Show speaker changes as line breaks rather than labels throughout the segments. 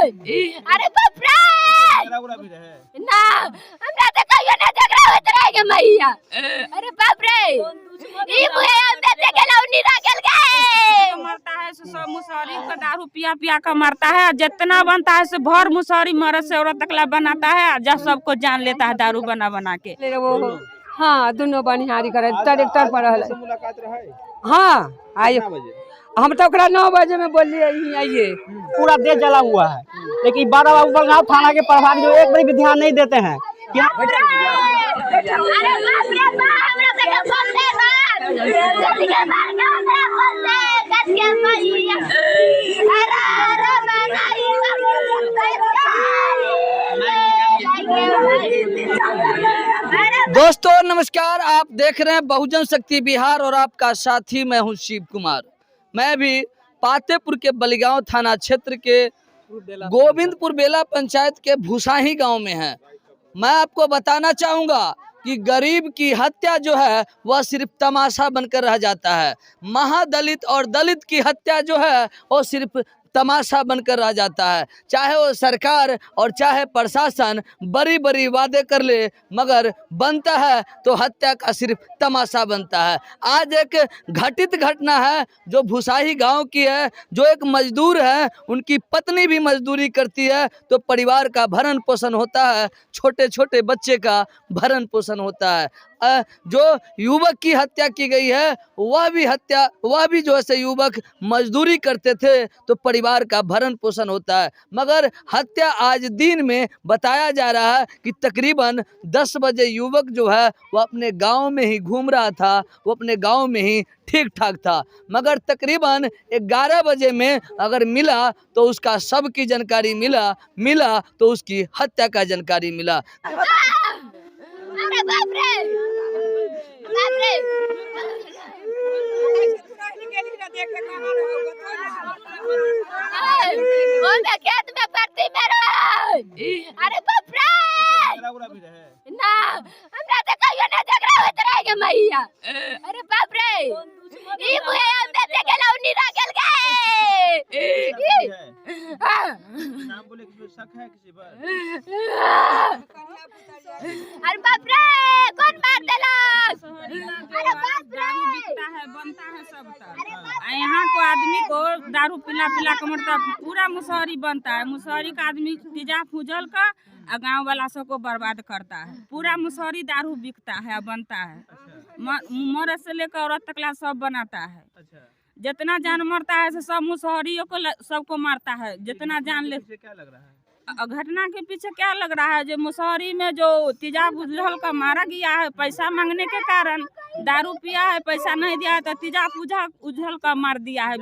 अरे बाप रे ना हमरा तो कहियो ना झगड़ा होत रहेगे मैया। अरे बाप रे ई मुहे बेटे के लौनी रगल गए
मरता है सब मुसहरी का दारू पिया पिया का मरता है। जितना बनता है से भर मुसहरी मर्द से औरत तकला बनाता है, जब सबको जान लेता है दारू बना बना के।
वो हाँ दोनों बनिहारी करे ट्रैक्टर पर रहल।
मुलाकात रहे
हाँ आइए हम तो 9 बजे में बोलिए आइए।
पूरा देश जला हुआ है, लेकिन बाबा बलगांव थाना के प्रभारी जो एक बार भी ध्यान नहीं देते हैं। क्या
अरे बाप रे बा हमरा से के बोल दे बात जल्दी के मार के हमरा बोल दे कस के मैया। अरे बनाई
दोस्तों नमस्कार, आप देख रहे हैं बहुजन शक्ति बिहार और आपका साथी मैं हूं शिव कुमार। मैं भी पातेपुर के बलिगांव थाना क्षेत्र के गोविंदपुर बेला पंचायत के भूसाही गांव में है। मैं आपको बताना चाहूँगा कि गरीब की हत्या जो है वह सिर्फ तमाशा बनकर रह जाता है। महादलित और दलित की हत्या जो है वो सिर्फ तमाशा बनकर रह जाता है। चाहे वो सरकार और चाहे प्रशासन बड़ी बड़ी वादे कर ले, मगर बनता है तो हत्या का सिर्फ तमाशा बनता है। आज एक घटित घटना है जो भूसाही गांव की है। जो एक मजदूर है, उनकी पत्नी भी मजदूरी करती है तो परिवार का भरण पोषण होता है, छोटे छोटे बच्चे का भरण पोषण होता है। जो युवक की हत्या की गई है वह भी जो है युवक मजदूरी करते थे तो परिवार का भरण पोषण होता है। मगर हत्या आज दिन में बताया जा रहा है कि तकरीबन 10 बजे युवक जो है वो अपने गांव में ही घूम रहा था, वो अपने गांव में ही ठीक ठाक था। मगर तकरीबन 11 बजे में अगर मिला तो उसका शव की जानकारी मिला तो उसकी हत्या का जानकारी मिला।
अरे बाप रे बाप रे वो मैं खेत में पड़ती मेरा। अरे बाप रे ना हमरा तो कहियो ना झगड़ा होत रहेगे मैया। अरे बाप रे ई मुहे बेटे के लौनी रगल गए
नाम बोले किसी शक है किसी पर?
अरे बाप रे कौन मार देला? अरे बाप रे
दारू बिकता है, बनता है सब तक। यहाँ को आदमी को दारू पिला पिला के मरता, पूरा मुसहरी बनता है। मुसहरी का आदमी तिजा फूजल का गांव वाला सबको बर्बाद करता है। पूरा मुसहरी दारू बिकता है, बनता है। मर्द से लेकर औरत तकला सब बनाता है। जितना जान मरता है से सब मुसहरियों को सबको मारता है। जितना जान ले
क्या लग रहा है
घटना के पीछे क्या लग रहा है? जो मुसहरी में जो तिजा बुझल का मारा गया है, पैसा मांगने के कारण दारू पिया है, पैसा नहीं दिया है तो तिजा उजल का मार दिया है,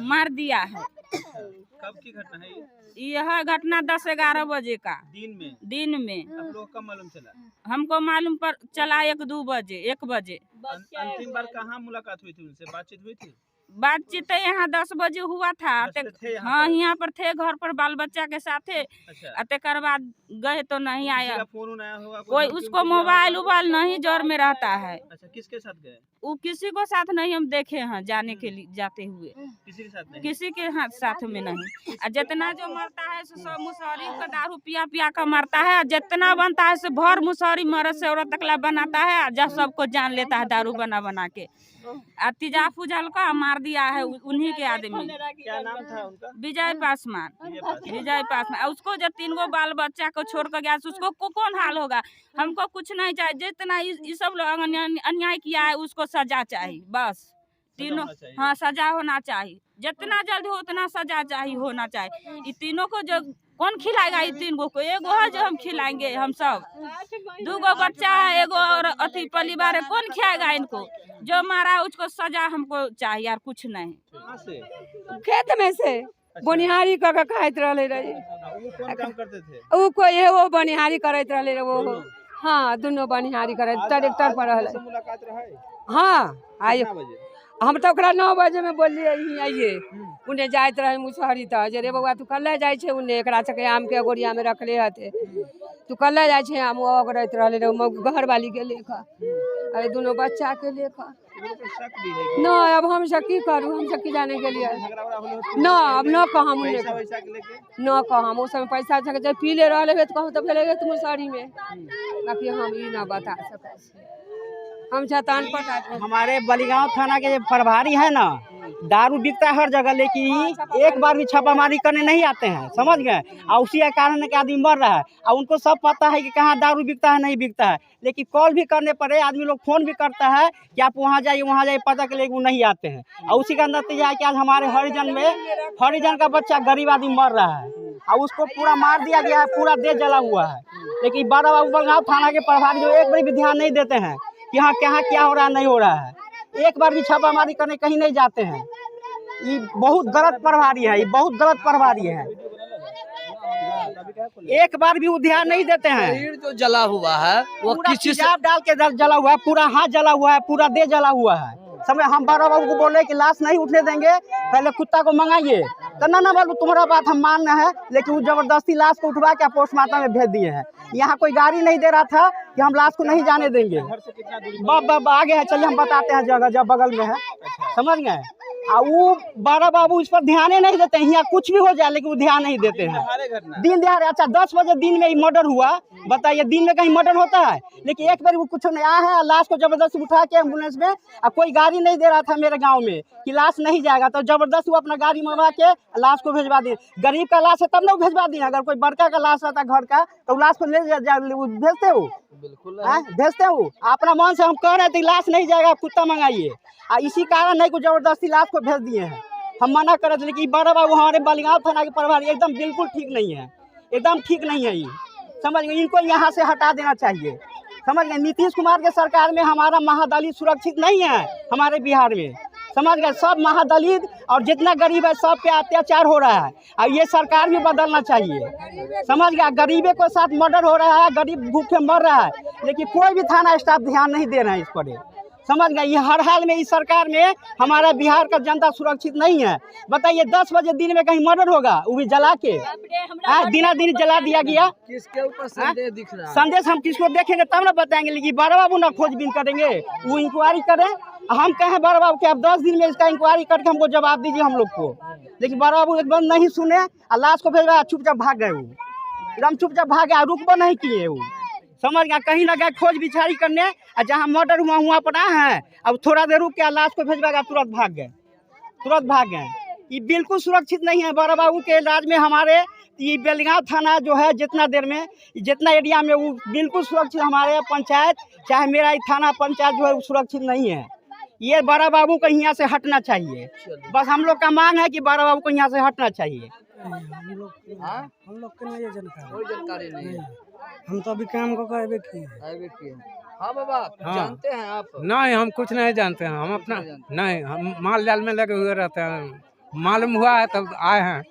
मार दिया है।
कब की घटना है
यह घटना 10-11 बजे का दिन में
आप लोग कब मालूम चला?
हमको मालूम पर चला 1 बजे।
अंतिम बार कहाँ मुलाकात हुई थी उनसे, बातचीत हुई थी?
बातचीत यहाँ 10 बजे हुआ था। हाँ यहाँ पर थे, घर पर बाल बच्चा के साथ थे। तेकर बाद गए तो नहीं आया।
फोन आया होगा
कोई उसको मोबाइल उबाइल नहीं जोर में रहता है।
अच्छा, किसके साथ गए?
वो किसी को साथ नहीं हम देखे हैं जाने के लिए जाते हुए।
किसी के साथ नहीं?
किसी के साथ में नहीं। जितना जो मरता है सब मुसहरी का दारू पिया पिया का मरता है। जितना बनता है से भर मुसहरी मर्द से औरत तकला बनाता है, जब सबको जान लेता है दारू बना बना के। तिजा फूजल का मार दिया है उन्हीं के आदमी।
क्या नाम था उनका?
विजय पासवान। उसको जब 3 गो बाल बच्चा को छोड़ कर गया उसको कौन हाल होगा? हमको कुछ नहीं चाहिए। जितना ये सब लोग अन्याय किया है उसको सजा चाहिए, बस तीनों। हाँ सजा होना चाहिए, जितना जल्द हो उतना सजा चाहिए होना चाहिए। ये तीनों को जो कौन खिलाएगा? ये 3 गो को एगो है जो हम खिलाएंगे हम सब। 2 गो बच्चा है, एगो और अति परिवार है, कौन खिलाएगा इनको? जो मारा उसको सजा हमको चाहिए यार, कुछ नहीं।
खेत में से बनिहारी कर खाइत रहे रही।
कौन काम करते थे?
वो बनिहारी करत रहे वो। हाँ दोनों बनिहारी करे ट्रैक्टर पर रहल।
मुलाकात रहे
हाँ आइए हम तो 9 बजे में बोलिए आइए। उन्हें जात रहे मुसहरी तो जे रे बउआ तू कल्ले जाय छे उन्हें एकरा सके आम के गोड़िया में रखले हते तू कल्ले जाय छे। हम ओगरत रहले रे घर वाली के लेखा, अरे दोनों बच्चा के लेखा।
शक भी है
ना अब हम से की करूँ, हम से की जाने के लिए ना अब न कहम
पैसा वैसा के लेके
न कहम उस समय पैसा जब पी ले रहे तो कहूँ तो भेले तुम साड़ी में, बाकी हम ये ना बता सकते। हम शैतान पर
हमारे बलिगांव थाना के प्रभारी है ना, दारू बिकता है हर जगह, लेकिन एक बार भी छापामारी करने नहीं आते हैं, समझ गए। और उसी के कारण के आदमी मर रहा है, और उनको सब पता है कि कहाँ दारू बिकता है नहीं बिकता है, लेकिन कॉल भी करने पर आदमी लोग फोन भी करता है कि आप वहाँ जाइए पता के लिए वो नहीं आते हैं। और उसी का नतीजा है कि आज हमारे हरिजन का बच्चा गरीब आदमी मर रहा है और उसको पूरा मार दिया गया है, पूरा देह जला हुआ है। लेकिन बड़ा बाबू बलिगांव थाना के प्रभारी जो एक बार भी ध्यान नहीं देते हैं कि हाँ कहाँ क्या हो रहा है नहीं हो रहा है, एक बार भी छापामारी करने कहीं नहीं जाते हैं। ये बहुत गलत प्रभारी है, ये बहुत गलत प्रभारी है, एक बार भी वो ध्यान नहीं देते हैं।
शरीर जो जला हुआ है वो किसी से
डाल के जला हुआ है, पूरा हाथ जला हुआ है, पूरा देह जला हुआ है। समय हम बड़ा बाबू को बोले कि लाश नहीं उठने देंगे, पहले कुत्ता को मंगाइए, तो ना बाबू तुम्हारा बात हम मान रहे हैं, लेकिन वो जबरदस्ती लाश को उठवा के पोस्टमार्टम में भेज दिए हैं। यहाँ कोई गाड़ी नहीं दे रहा था कि हम लाश को नहीं जाने देंगे। आगे है, चलिए हम बताते हैं जगह जब बगल में है, समझ गए। और वो बड़ा बाबू इस पर ध्यान नहीं देते हैं, यहाँ कुछ भी हो जाए लेकिन वो ध्यान नहीं देते हैं। दिन दिहाड़े अच्छा 10 बजे दिन में मर्डर हुआ, बताइए दिन में कहीं मर्डर होता है, लेकिन एक बार वो कुछ नहीं आया है। लाश को जबरदस्ती उठा के एम्बुलेंस में, और कोई गाड़ी नहीं दे रहा था मेरे गांव में कि लाश नहीं जाएगा, तो जबरदस्त वो अपना गाड़ी मंगवा के लाश को भेजवा दिए। गरीब का लाश है तब ना भेजवा दिए, अगर कोई बड़का का लाश रहता घर का तो लाश को ले भेजते हो,
बिल्कुल
भेजते हो। अपना मन से हम कह रहे थे लाश नहीं जाएगा, कुत्ता मंगाइए, और इसी कारण नहीं कुछ जबरदस्ती लाश को भेज दिए हैं। हम मना कर रहे थे, लेकिन बड़ा बाबू हमारे बलिगांव थाना के प्रभारी एकदम बिल्कुल ठीक नहीं है, एकदम ठीक नहीं है। ये समझ गए, इनको यहाँ से हटा देना चाहिए, समझ गए। नीतीश कुमार के सरकार में हमारा महादलित सुरक्षित नहीं है हमारे बिहार में, समझ गए। सब महादलित और जितना गरीब है सब पे अत्याचार हो रहा है, और ये सरकार भी बदलना चाहिए, समझ गया। गरीबे के साथ मर्डर हो रहा है, गरीब भूखे मर रहा है, लेकिन कोई भी थाना स्टाफ ध्यान नहीं दे रहे हैं इस पर, समझ गए। ये हर हाल में इस सरकार में हमारा बिहार का जनता सुरक्षित नहीं है। बताइए 10 बजे दिन में कहीं मर्डर होगा, वो भी जला के, दिना दिन जला दिया गया।
किसके ऊपर संदेह दिख रहा है?
संदेश हम किसको देखेंगे तब ना बताएंगे, लेकिन बड़ा बाबू ना खोजबीन करेंगे, वो इंक्वायरी करें। हम कहें बड़ा बाबू कि आप 10 दिन में इसका इंक्वायरी करके हमको जवाब दीजिए हम लोग को, लेकिन बड़ा बाबू एकदम नहीं सुने और लाश को भेजा, चुपचाप भाग गए, वो एकदम चुपचाप भाग गया, रुकबो नहीं किए वो, समझ गया। कहीं ना कहीं खोज बिछारी करने, और जहाँ मर्डर हुआ वहाँ पर आए हैं, अब थोड़ा देर रुक के लाश को भेजवा गया, तुरंत भाग गए। ये बिल्कुल सुरक्षित नहीं है। बड़ा बाबू के राज में हमारे ये बलिगांव थाना जो है जितना देर में जितना एरिया में वो बिल्कुल सुरक्षित, हमारे पंचायत चाहे मेरा थाना पंचायत जो है वो सुरक्षित नहीं है। ये बड़ा बाबू को यहाँ से हटना चाहिए, बस हम लोग का मांग है कि बड़ा बाबू को यहाँ से हटना चाहिए।
हम लोग के नहीं
कोई जानकारी नहीं है।
हम तो अभी काम को किए।
हाँ बाबा, जानते हैं आप?
नहीं, हम कुछ नहीं जानते हैं, हम अपना नहीं, हम माल जाल में लगे हुए रहते हैं, मालूम हुआ है तब आए हैं।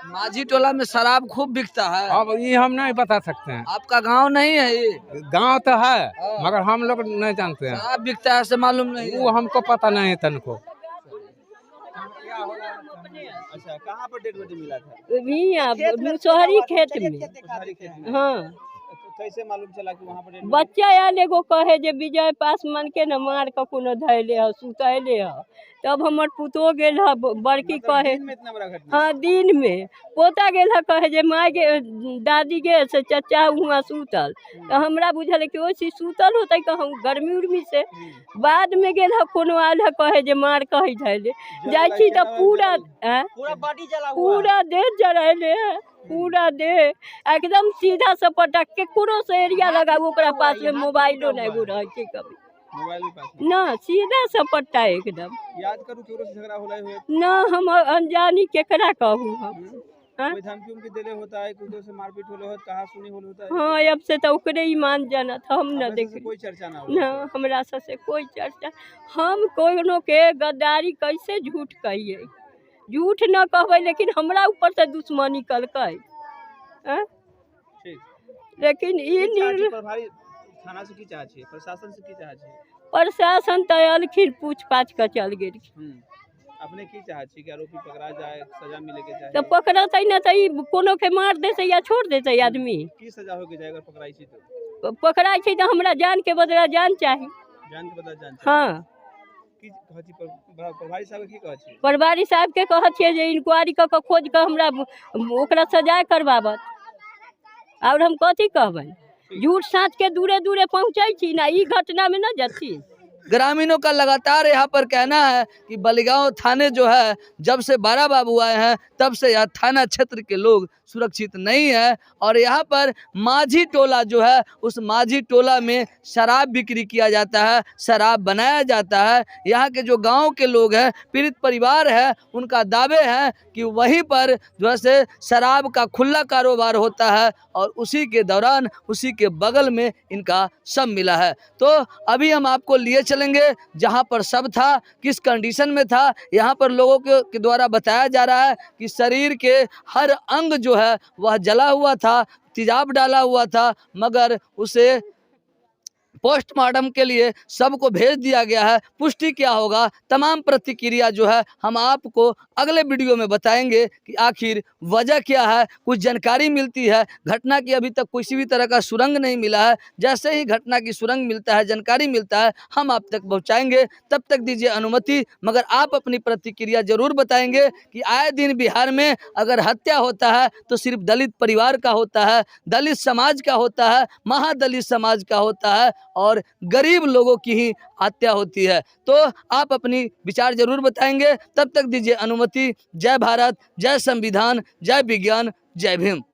माझी टोला में शराब खूब बिकता है,
अब ये हम नहीं बता सकते हैं।
आपका गांव नहीं है ये?
गांव तो है मगर हम लोग नहीं जानते हैं,
शराब बिकता है से मालूम नहीं है।
वो हमको पता नहीं है तनको।
अच्छा, कहाँ पर डेड बॉडी मिला था?
मुसहरी खेत में। हाँ,
कैसे मालूम चला कि वहाँ पर
बच्चा आयल एगो कहे जे विजय पासवान के न मार के कोनो धैले ह सुतैले ह, तब हमर पुतो गेल ह बड़की कहे,
इतना बड़ा घटना?
हाँ दिन में पोता गेल ह कहे जे माँ गे दादी गे से चचा हुआ सूतल, तो हमरा बुझल कि ओसी सूतल होते कहूँ गर्मी उर्मी से। बाद में गेल ह कोनो आयल ह कहे जे मार कही धैले, जाइ छी तो पूरा पूरा देह जरैले है, पूरा दे एकदम सीधा सपटा के कोनो से एरिया लगा, ओकरा पास में मोबाइलो नहीं गो रहे के कभी
मोबाइल भी पास
ना, सीधा सपटा एकदम।
याद करू केकरो से झगड़ा होला हुए
ना, हम अनजानी केकरा कहूँ हम।
कोई धमकी उमकी देले होता है, कोई से मारपीट होले होता, कहा सुनी होले होता है?
हाँ, अब से तो ओकरे ईमान जाना था, हम न देख
कोई चर्चा ना हो
ना, हमरा से कोई चर्चा। हम कोनो के गद्दारी कैसे झूठ कहिए, झूठ न कहबै, लेकिन हमरा ऊपर से दुश्मनी कलकै। लेकिन
प्रभारी थाना से की चाहे छी, प्रशासन से की चाहे छी?
प्रशासन तो अलखिन पूछ पाछ के चल गेल।
अपने की चाहे छी कि आरोपी पकड़ा जाए, सजा मिले के चाहे?
तो पकड़ते न तो कोनो के मार देते या छोड़ देते आदमी।
की सजा हो के जाए अगर पकड़ाई छी तो?
पकड़ाई छी तो हमरा जान के बदला जान चाहिए।
जान के बदला जान चाहिए।
हाँ,
की कहै छी प्रभारी साहब की कहै छी?
प्रभारी साहब के कहै छियै जे इंक्वायरी कऽ के खोज के हमरा ओकरा सजाए करवावत। और हम कथी कहबन? झूठ साँच के दूरे दूरे पहुँचे छी ना, ई घटना में न जती।
ग्रामीणों का लगातार यहाँ पर कहना है कि बलिगांव थाने जो है जब से बारा बाबू आए हैं तब से यह थाना क्षेत्र के लोग सुरक्षित नहीं है। और यहाँ पर माझी टोला जो है उस माझी टोला में शराब बिक्री किया जाता है, शराब बनाया जाता है। यहाँ के जो गांव के लोग हैं, पीड़ित परिवार है, उनका दावे हैं कि वहीं पर जो है शराब का खुला कारोबार होता है और उसी के दौरान उसी के बगल में इनका शव मिला है। तो अभी हम आपको लिए चलेंगे जहां पर शव था, किस कंडीशन में था। यहाँ पर लोगों के द्वारा बताया जा रहा है कि शरीर के हर अंग जो है वह जला हुआ था, तेजाब डाला हुआ था, मगर उसे पोस्टमार्टम के लिए सबको भेज दिया गया है। पुष्टि क्या होगा, तमाम प्रतिक्रिया जो है हम आपको अगले वीडियो में बताएंगे कि आखिर वजह क्या है। कुछ जानकारी मिलती है, घटना की अभी तक किसी भी तरह का सुरंग नहीं मिला है। जैसे ही घटना की सुरंग मिलता है, जानकारी मिलता है, हम आप तक पहुंचाएंगे। तब तक दीजिए अनुमति, मगर आप अपनी प्रतिक्रिया जरूर बताएंगे कि आए दिन बिहार में अगर हत्या होता है तो सिर्फ दलित परिवार का होता है, दलित समाज का होता है, महादलित समाज का होता है और गरीब लोगों की ही हत्या होती है। तो आप अपनी विचार जरूर बताएंगे। तब तक दीजिए अनुमति। जय भारत, जय संविधान, जय विज्ञान, जय भीम।